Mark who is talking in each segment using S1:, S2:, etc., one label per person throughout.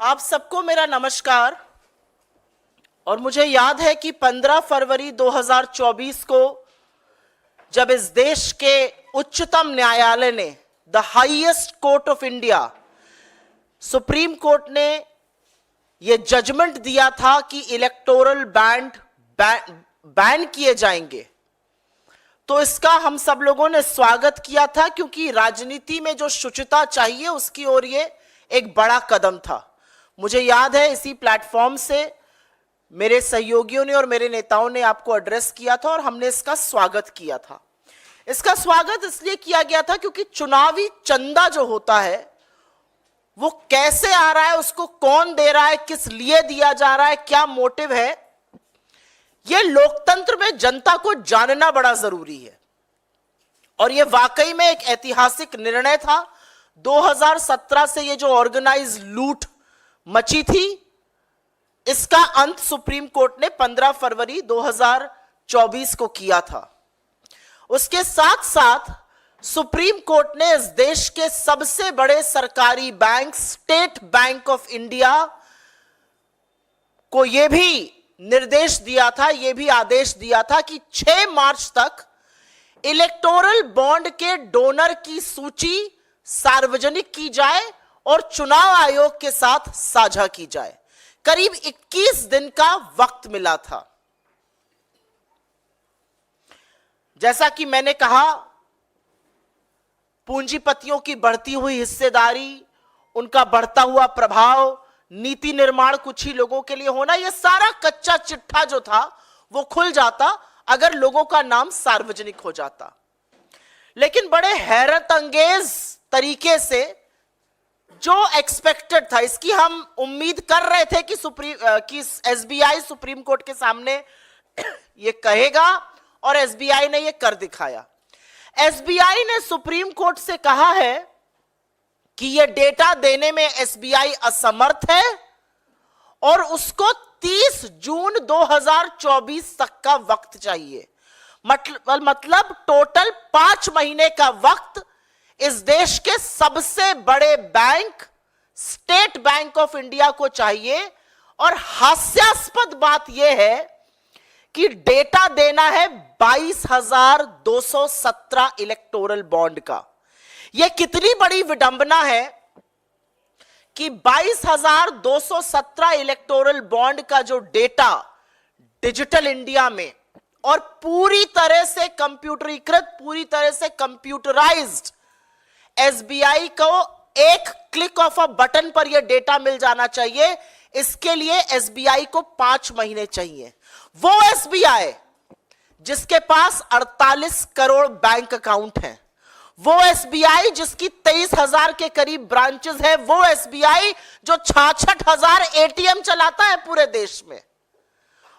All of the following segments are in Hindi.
S1: आप सबको मेरा नमस्कार। और मुझे याद है कि 15 फरवरी 2024 को जब इस देश के उच्चतम न्यायालय ने, the highest court of India, supreme court ने यह जजमेंट दिया था कि इलेक्टोरल बैन किए जाएंगे, तो इसका हम सब लोगों ने स्वागत किया था, क्योंकि राजनीति में जो शुचिता चाहिए उसकी ओर ये एक बड़ा कदम था। मुझे याद है इसी प्लेटफॉर्म से मेरे सहयोगियों ने और मेरे नेताओं ने आपको एड्रेस किया था और हमने इसका स्वागत किया था। इसका स्वागत इसलिए किया गया था क्योंकि चुनावी चंदा जो होता है वो कैसे आ रहा है, उसको कौन दे रहा है, किस लिए दिया जा रहा है, क्या मोटिव है, यह लोकतंत्र में जनता को जानना बड़ा जरूरी है। और यह वाकई में एक ऐतिहासिक निर्णय था। 2017 से यह जो ऑर्गेनाइज लूट मची थी, इसका अंत सुप्रीम कोर्ट ने 15 फरवरी 2024 को किया था। उसके साथ साथ सुप्रीम कोर्ट ने इस देश के सबसे बड़े सरकारी bank, state bank of India को यह भी निर्देश दिया था, यह भी आदेश दिया था कि 6 मार्च तक इलेक्टोरल बॉन्ड के डोनर की सूची सार्वजनिक की जाए और चुनाव आयोग के साथ साझा की जाए। करीब 21 दिन का वक्त मिला था। जैसा कि मैंने कहा, पूंजीपतियों की बढ़ती हुई हिस्सेदारी, उनका बढ़ता हुआ प्रभाव, नीति निर्माण कुछ ही लोगों के लिए होना, यह सारा कच्चा चिट्ठा जो था वो खुल जाता अगर लोगों का नाम सार्वजनिक हो जाता। लेकिन बड़े हैरत अंगेज तरीके से जो एक्सपेक्टेड था, इसकी हम उम्मीद कर रहे थे कि एसबीआई सुप्रीम कोर्ट के सामने ये कहेगा, और एसबीआई ने ये कर दिखाया। एसबीआई ने सुप्रीम कोर्ट से कहा है कि ये डेटा देने में एसबीआई असमर्थ है और उसको 30 जून 2024 तक का वक्त चाहिए। मतलब टोटल 5 महीने का वक्त इस देश के सबसे बड़े bank, state bank of India को चाहिए। और हास्यास्पद बात यह है कि डेटा देना है 22,217 इलेक्टोरल बॉन्ड का। यह कितनी बड़ी विडंबना है कि 22,217 इलेक्टोरल बॉन्ड का जो डेटा डिजिटल इंडिया में और पूरी तरह से कंप्यूटरीकृत, पूरी तरह से कंप्यूटराइज्ड, एसबीआई को एक क्लिक ऑफ अ बटन पर यह डेटा मिल जाना चाहिए। इसके लिए एसबीआई को 5 महीने चाहिए। वो एसबीआई जिसके पास 48 करोड़ बैंक अकाउंट हैं, वो एसबीआई जिसकी 23,000 के करीब ब्रांचेस है, वो एसबीआई जो 66,000 एटीएम चलाता है पूरे देश में,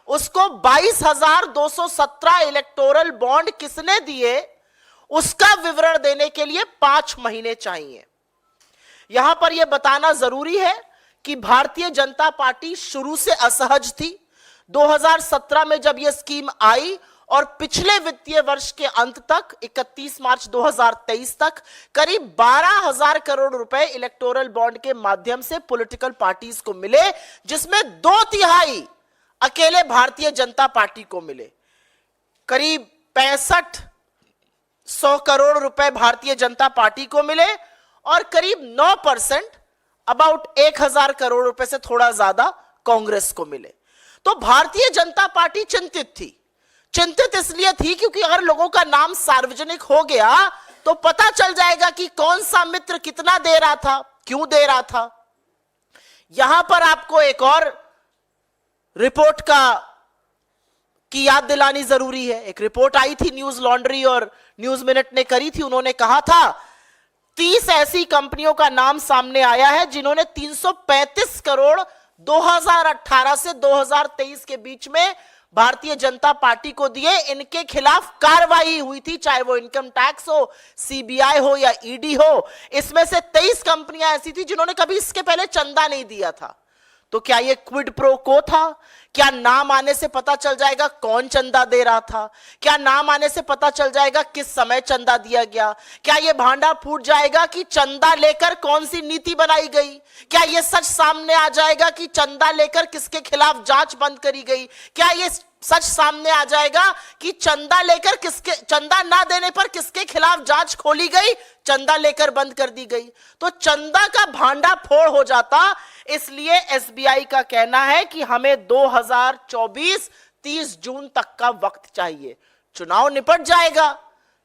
S1: उसको 22,217 इलेक्टोरल बॉन्ड किसने दिए, उसका विवरण देने के लिए 5 महीने चाहिए। यहां पर यह बताना जरूरी है कि भारतीय जनता पार्टी शुरू से असहज थी। 2017 में जब यह स्कीम आई और पिछले वित्तीय वर्ष के अंत तक 31 मार्च 2023 तक करीब 12,000 करोड़ रुपए इलेक्टोरल बॉन्ड के माध्यम से पॉलिटिकल पार्टीज को मिले, जिसमें 2/3 अकेले भारतीय जनता पार्टी को मिले। करीब 6500 करोड़ रुपए भारतीय जनता पार्टी को मिले और करीब 9%, अबाउट 1,000 करोड़ रुपए से थोड़ा ज्यादा कांग्रेस को मिले। तो भारतीय जनता पार्टी चिंतित थी। चिंतित इसलिए थी क्योंकि अगर लोगों का नाम सार्वजनिक हो गया तो पता चल जाएगा कि कौन सा मित्र कितना दे रहा था, क्यों दे रहा था। यहां पर आपको एक और रिपोर्ट की याद दिलानी जरूरी है। एक रिपोर्ट आई थी, न्यूज लॉन्ड्री और न्यूज मिनट ने करी थी। उन्होंने कहा था 30 ऐसी कंपनियों का नाम सामने आया है जिन्होंने 335 करोड़ 2018 से 2023 के बीच में भारतीय जनता पार्टी को दिए। इनके खिलाफ कार्रवाई हुई थी, चाहे वो इनकम टैक्स हो, सीबीआई हो या ईडी हो। इसमें से 23 कंपनियां ऐसी थी जिन्होंने कभी इसके पहले चंदा नहीं दिया था। तो क्या ये क्विड प्रो को था? क्या नाम आने से पता चल जाएगा कौन चंदा दे रहा था? क्या नाम आने से पता चल जाएगा किस समय चंदा दिया गया? क्या ये भांडा फूट जाएगा कि चंदा लेकर कौन सी नीति बनाई गई? क्या ये सच सामने आ जाएगा कि चंदा लेकर किसके खिलाफ जांच बंद करी गई? क्या ये सच सामने आ जाएगा कि चंदा लेकर चंदा ना देने पर किसके खिलाफ जांच खोली गई, चंदा लेकर बंद कर दी गई? तो चंदा का भांडा फोड़ हो जाता। इसलिए एसबीआई का कहना है कि हमें 2024 30 जून तक का वक्त चाहिए। चुनाव निपट जाएगा,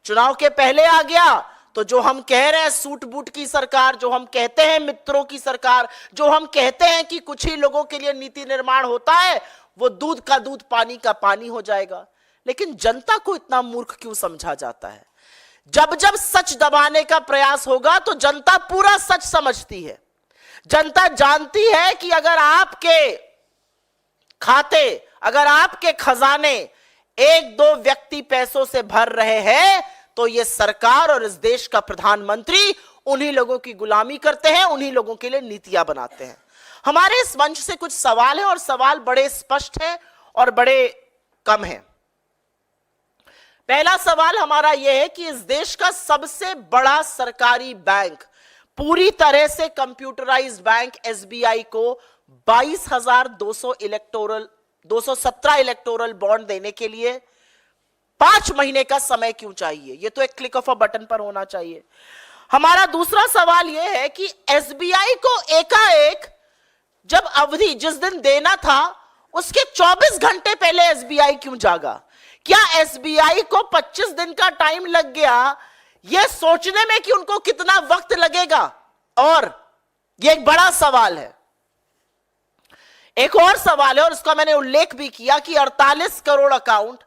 S1: चुनाव के पहले आ गया तो जो हम कह रहे हैं सूट बूट की सरकार, जो हम कहते हैं मित्रों की सरकार, जो हम कहते हैं कि कुछ ही लोगों के लिए नीति निर्माण होता है, वो दूध का दूध पानी का पानी हो जाएगा। लेकिन जनता को इतना मूर्ख क्यों समझा जाता है? जब जब सच दबाने का प्रयास होगा तो जनता पूरा सच समझती है। जनता जानती है कि अगर आपके खाते, अगर आपके खजाने एक दो व्यक्ति पैसों से भर रहे हैं तो ये सरकार और इस देश का प्रधानमंत्री उन्हीं लोगों की गुलामी करते हैं, उन्हीं लोगों के लिए नीतियां बनाते हैं। हमारे इस मंच से कुछ सवाल हैं और सवाल बड़े स्पष्ट हैं और बड़े कम हैं। पहला सवाल हमारा यह है कि इस देश का सबसे बड़ा सरकारी बैंक, पूरी तरह से कंप्यूटराइज्ड बैंक एसबीआई को 217 इलेक्टोरल बॉन्ड देने के लिए 5 महीने का समय क्यों चाहिए? यह तो एक क्लिक ऑफ अ बटन पर होना चाहिए। हमारा दूसरा सवाल यह है कि एसबीआई को एकाएक जब अवधि जिस दिन देना था उसके 24 घंटे पहले एसबीआई क्यों जागा? क्या एसबीआई को 25 दिन का टाइम लग गया यह सोचने में कि उनको कितना वक्त लगेगा? और यह एक बड़ा सवाल है। एक और सवाल है और उसका मैंने उल्लेख भी किया कि 48 करोड़ अकाउंट,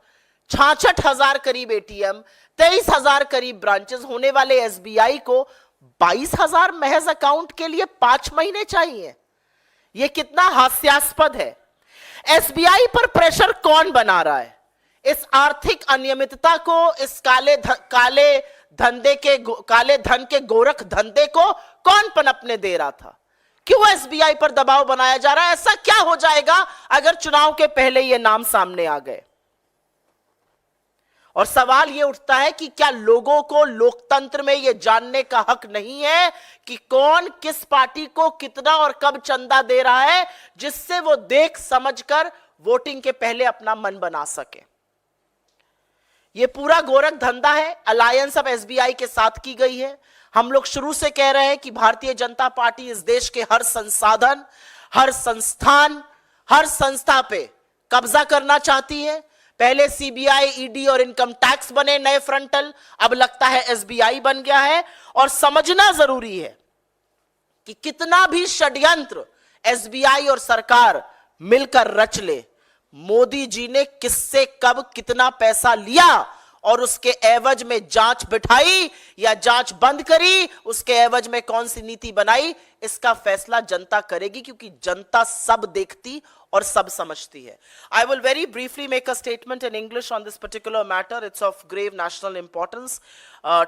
S1: 66,000 करीब एटीएम, 23,000 करीब ब्रांचेस होने वाले एसबीआई को 22,000 महज अकाउंट के लिए 5 महीने चाहिए। यह कितना हास्यास्पद है। एसबीआई पर प्रेशर कौन बना रहा है? इस आर्थिक अनियमितता को, इस काले धन के गोरख धंधे को कौन पनपने दे रहा था? क्यों एसबीआई पर दबाव बनाया जा रहा है? ऐसा क्या हो जाएगा अगर चुनाव के पहले ये नाम सामने आ गए? और सवाल यह उठता है कि क्या लोगों को लोकतंत्र में यह जानने का हक नहीं है कि कौन किस पार्टी को कितना और कब चंदा दे रहा है, जिससे वो देख समझकर वोटिंग के पहले अपना मन बना सके? यह पूरा गोरख धंधा है, अलायंस अब एसबीआई के साथ की गई है। हम लोग शुरू से कह रहे हैं कि भारतीय जनता पार्टी इस देश के हर संसाधन, हर संस्थान, हर संस्था पे कब्जा करना चाहती है। पहले सीबीआई, ईडी और इनकम टैक्स बने नए फ्रंटल, अब लगता है एसबीआई बन गया है। और समझना जरूरी है कि कितना भी षड्यंत्र एसबीआई और सरकार मिलकर रच ले, मोदी जी ने किससे कब कितना पैसा लिया और उसके एवज में जांच बिठाई या जांच बंद करी, उसके एवज में कौन सी नीति बनाई, इसका फैसला जनता करेगी, क्योंकि जनता सब देखती और सब समझती है। I will very briefly make a statement in English on this particular matter. It's of grave national importance.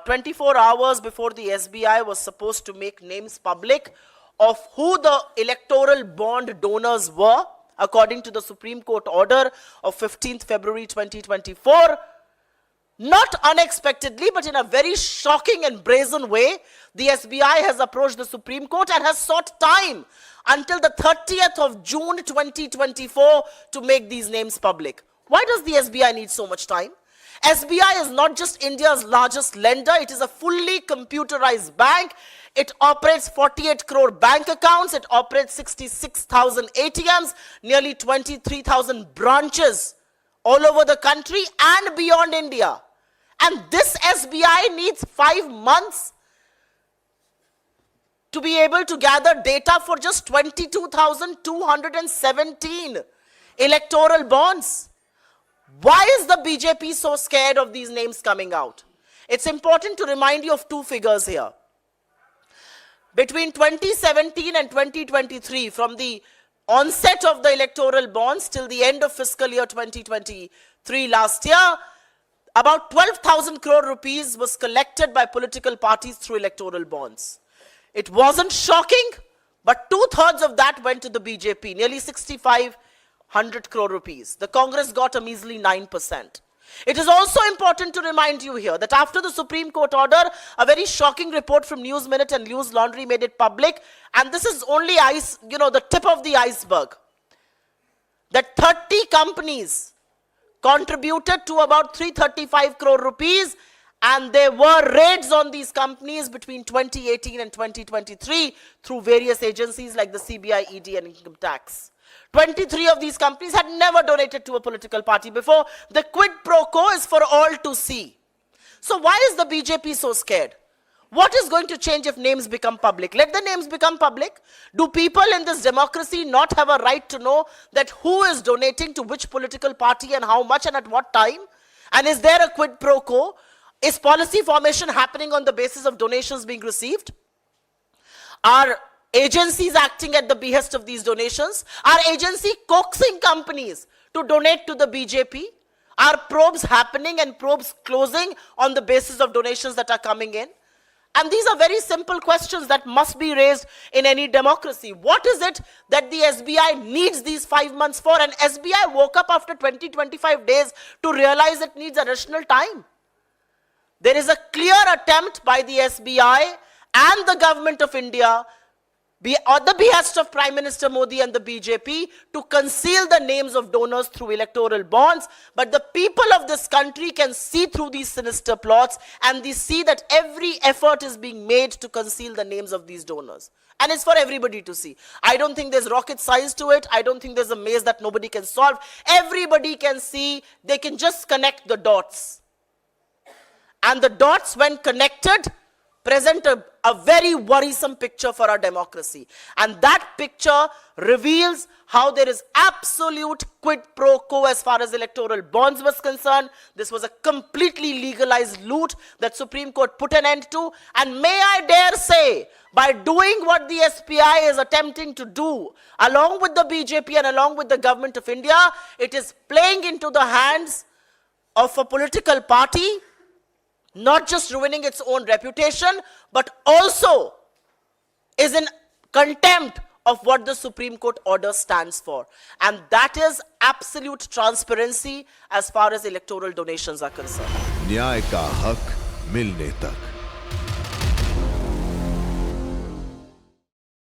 S1: 24 hours before the SBI was supposed to make names public of who the electoral bond donors were, according to the Supreme Court order of 15th February 2024, not unexpectedly, but in a very shocking and brazen way, the SBI has approached the Supreme Court and has sought time until the 30th of June 2024 to make these names public. Why does the SBI need so much time? SBI is not just India's largest lender, it is a fully computerized bank. It operates 48 crore bank accounts, it operates 66,000 ATMs, nearly 23,000 branches all over the country and beyond India. And this SBI needs 5 months to be able to gather data for just 22,217 electoral bonds. Why is the BJP so scared of these names coming out? It's important to remind you of two figures here. Between 2017 and 2023, from the onset of the electoral bonds till the end of fiscal year 2023 last year, about 12,000 crore rupees was collected by political parties through electoral bonds. It wasn't shocking, But 2/3 of that went to the BJP, nearly 6,500 crore rupees. The Congress got a measly 9%. It is also important to remind you here that after the Supreme Court order, a very shocking report from News Minute and News Laundry made it public, and this is only the tip of the iceberg, that 30 companies contributed to about 335 crore rupees, and there were raids on these companies between 2018 and 2023 through various agencies like the CBI, ED, and Income Tax. 23 of these companies had never donated to a political party before. The quid pro quo is for all to see. So why is the BJP so scared? What is going to change if names become public? Let the names become public. Do people in this democracy not have a right to know that who is donating to which political party and how much and at what time? And is there a quid pro quo? Is policy formation happening on the basis of donations being received? Are agencies acting at the behest of these donations? Are agency coaxing companies to donate to the BJP? Are probes happening and probes closing on the basis of donations that are coming in? And these are very simple questions that must be raised in any democracy. What is it that the SBI needs these 5 months for? And SBI woke up after 20-25 days to realize it needs additional time. There is a clear attempt by the SBI and the government of India, at the behest of Prime Minister Modi and the BJP, to conceal the names of donors through electoral bonds. But the people of this country can see through these sinister plots, and they see that every effort is being made to conceal the names of these donors. And it's for everybody to see. I don't think there's rocket science to it. I don't think there's a maze that nobody can solve. Everybody can see. They can just connect the dots. And the dots, when connected, present a very worrisome picture for our democracy. And that picture reveals how there is absolute quid pro quo as far as electoral bonds was concerned. This was a completely legalized loot that Supreme Court put an end to. And may I dare say, by doing what the SBI is attempting to do, along with the BJP and along with the government of India, it is playing into the hands of a political party, not just ruining its own reputation, but also is in contempt of what the Supreme Court order stands for. And that is absolute transparency as far as electoral donations are concerned.
S2: न्याय का हक मिलने तक।